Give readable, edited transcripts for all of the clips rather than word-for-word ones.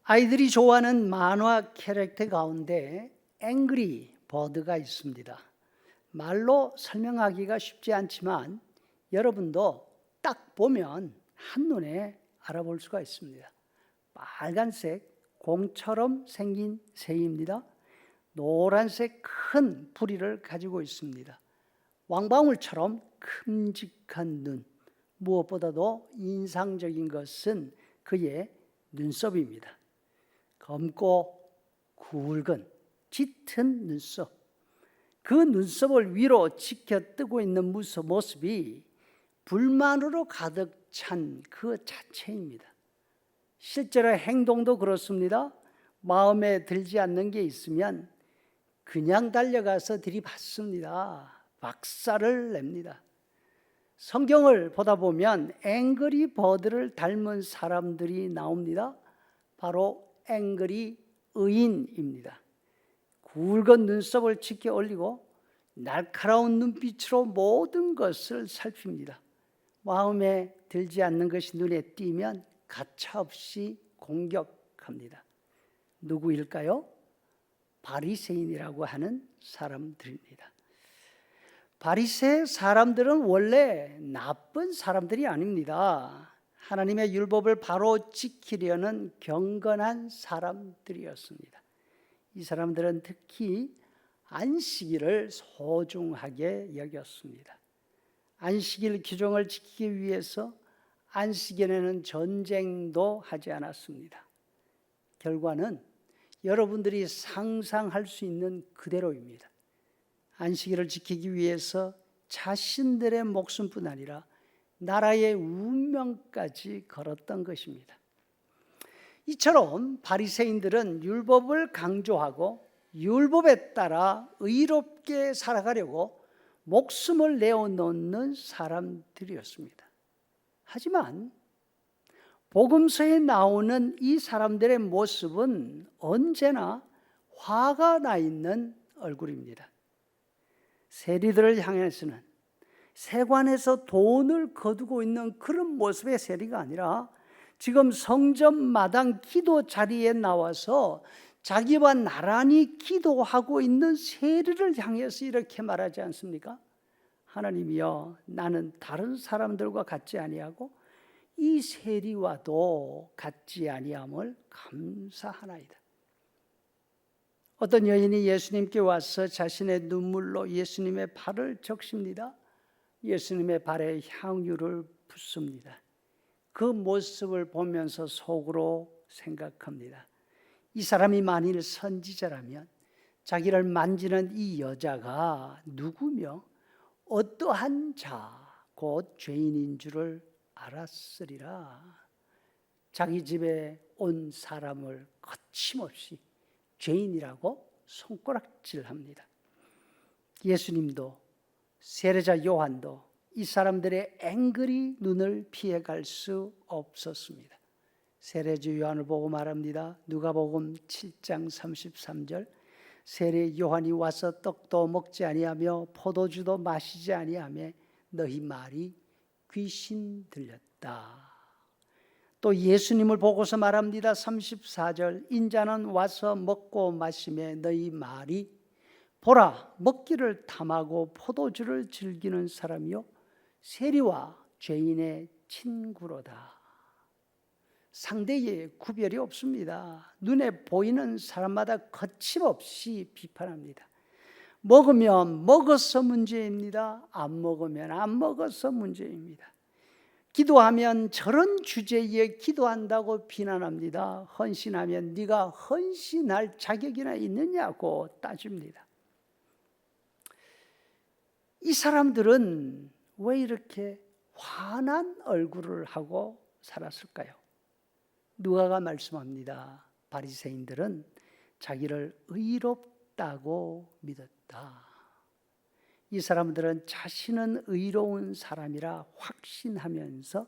아이들이 좋아하는 만화 캐릭터 가운데 앵그리 버드가 있습니다. 말로 설명하기가 쉽지 않지만 여러분도 딱 보면 한눈에 알아볼 수가 있습니다. 빨간색 공처럼 생긴 새입니다. 노란색 큰 부리를 가지고 있습니다. 왕방울처럼 큼직한 눈, 무엇보다도 인상적인 것은 그의 눈썹입니다. 검고 굵은 짙은 눈썹, 그 눈썹을 위로 치켜 뜨고 있는 모습이 불만으로 가득 찬 그 자체입니다. 실제로 행동도 그렇습니다. 마음에 들지 않는 게 있으면 그냥 달려가서 들이받습니다. 박살을 냅니다. 성경을 보다 보면 앵그리 버드를 닮은 사람들이 나옵니다. 바로 앵그리 의인입니다. 굵은 눈썹을 치켜 올리고 날카로운 눈빛으로 모든 것을 살핍니다. 마음에 들지 않는 것이 눈에 띄면 가차없이 공격합니다. 누구일까요? 바리새인이라고 하는 사람들입니다. 바리새 사람들은 원래 나쁜 사람들이 아닙니다. 하나님의 율법을 바로 지키려는 경건한 사람들이었습니다. 이 사람들은 특히 안식일을 소중하게 여겼습니다. 안식일 규정을 지키기 위해서 안식일에는 전쟁도 하지 않았습니다. 결과는 여러분들이 상상할 수 있는 그대로입니다. 안식일을 지키기 위해서 자신들의 목숨뿐 아니라 나라의 운명까지 걸었던 것입니다. 이처럼 바리새인들은 율법을 강조하고 율법에 따라 의롭게 살아가려고 목숨을 내어놓는 사람들이었습니다. 하지만 복음서에 나오는 이 사람들의 모습은 언제나 화가 나 있는 얼굴입니다. 세리들을 향해서는 세관에서 돈을 거두고 있는 그런 모습의 세리가 아니라 지금 성전 마당 기도 자리에 나와서 자기와 나란히 기도하고 있는 세리를 향해서 이렇게 말하지 않습니까? 하나님이여, 나는 다른 사람들과 같지 아니하고 이 세리와도 같지 아니함을 감사하나이다. 어떤 여인이 예수님께 와서 자신의 눈물로 예수님의 발을 적십니다. 예수님의 발에 향유를 붓습니다. 그 모습을 보면서 속으로 생각합니다. 이 사람이 만일 선지자라면 자기를 만지는 이 여자가 누구며 어떠한 자, 곧 죄인인 줄을 알았으리라. 자기 집에 온 사람을 거침없이 죄인이라고 손가락질합니다. 예수님도 세례자 요한도 이 사람들의 앵그리 눈을 피해갈 수 없었습니다. 세례자 요한을 보고 말합니다. 누가복음 7장 33절, 세례 요한이 와서 떡도 먹지 아니하며 포도주도 마시지 아니하며 너희 말이 귀신 들렸다. 또 예수님을 보고서 말합니다. 34절, 인자는 와서 먹고 마시며 너희 말이 보라, 먹기를 탐하고 포도주를 즐기는 사람이요 세리와 죄인의 친구로다. 상대의 구별이 없습니다. 눈에 보이는 사람마다 거침없이 비판합니다. 먹으면 먹어서 문제입니다. 안 먹으면 안 먹어서 문제입니다. 기도하면 저런 주제에 기도한다고 비난합니다. 헌신하면 네가 헌신할 자격이나 있느냐고 따집니다. 이 사람들은 왜 이렇게 환한 얼굴을 하고 살았을까요? 누가가 말씀합니다. 바리새인들은 자기를 의롭다고 믿었다. 이 사람들은 자신은 의로운 사람이라 확신하면서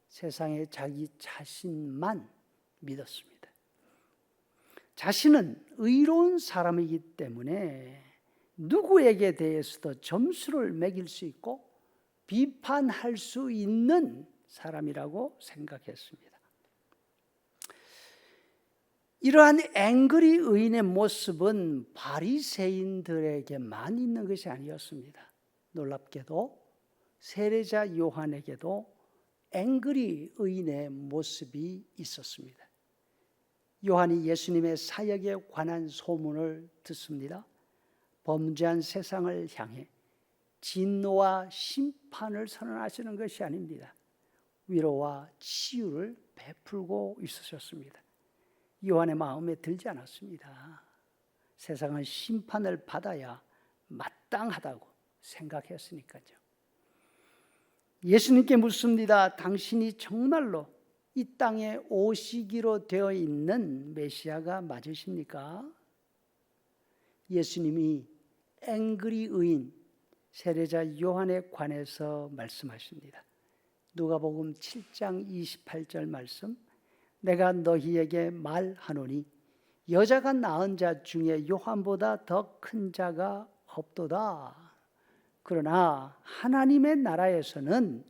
세상에 자기 자신만 믿었습니다. 자신은 의로운 사람이기 때문에 누구에게 대해서도 점수를 매길 수 있고 비판할 수 있는 사람이라고 생각했습니다. 이러한 앵그리 의인의 모습은 바리새인들에게만 있는 것이 아니었습니다. 놀랍게도 세례자 요한에게도 앵그리 의인의 모습이 있었습니다. 요한이 예수님의 사역에 관한 소문을 듣습니다. 범죄한 세상을 향해 진노와 심판을 선언하시는 것이 아닙니다. 위로와 치유를 베풀고 있으셨습니다. 요한의 마음에 들지 않았습니다. 세상은 심판을 받아야 마땅하다고 생각했으니까요. 예수님께 묻습니다. 당신이 정말로 이 땅에 오시기로 되어 있는 메시아가 맞으십니까? 예수님이 앵그리 의인 세례자 요한에 관해서 말씀하십니다. 누가복음 7장 28절 말씀, 내가 너희에게 말하노니 여자가 낳은 자 중에 요한보다 더 큰 자가 없도다. 그러나 하나님의 나라에서는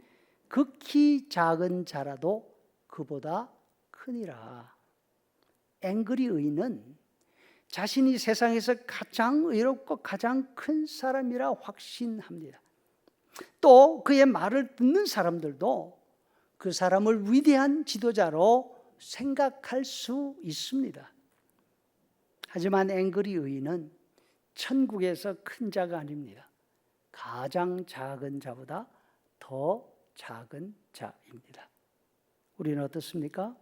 극히 작은 자라도 그보다 크니라. 앵그리 의인은 자신이 세상에서 가장 의롭고 가장 큰 사람이라 확신합니다. 또 그의 말을 듣는 사람들도 그 사람을 위대한 지도자로 생각할 수 있습니다. 하지만 앵그리 의인은 천국에서 큰 자가 아닙니다. 가장 작은 자보다 더 작은 자입니다. 우리는 어떻습니까?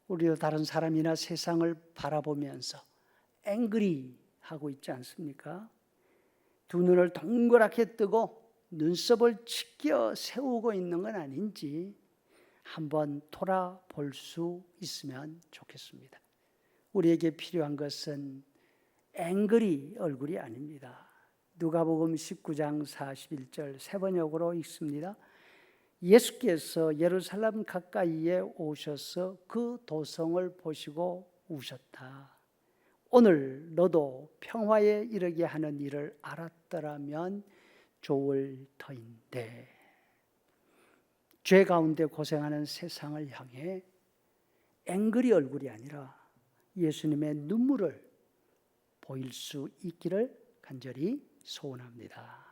우리도 다른 사람이나 세상을 바라보면서 앵그리 하고 있지 않습니까? 두 눈을 동그랗게 뜨고 눈썹을 치켜 세우고 있는 건 아닌지 한번 돌아볼 수 있으면 좋겠습니다. 우리에게 필요한 것은 앵그리 얼굴이 아닙니다. 누가복음 19장 41절 세 번역으로 읽습니다. 예수께서 예루살렘 가까이에 오셔서 그 도성을 보시고 우셨다. 오늘 너도 평화에 이르게 하는 일을 알았더라면 좋을 터인데. 죄 가운데 고생하는 세상을 향해 앵그리 얼굴이 아니라 예수님의 눈물을 보일 수 있기를 간절히 소원합니다.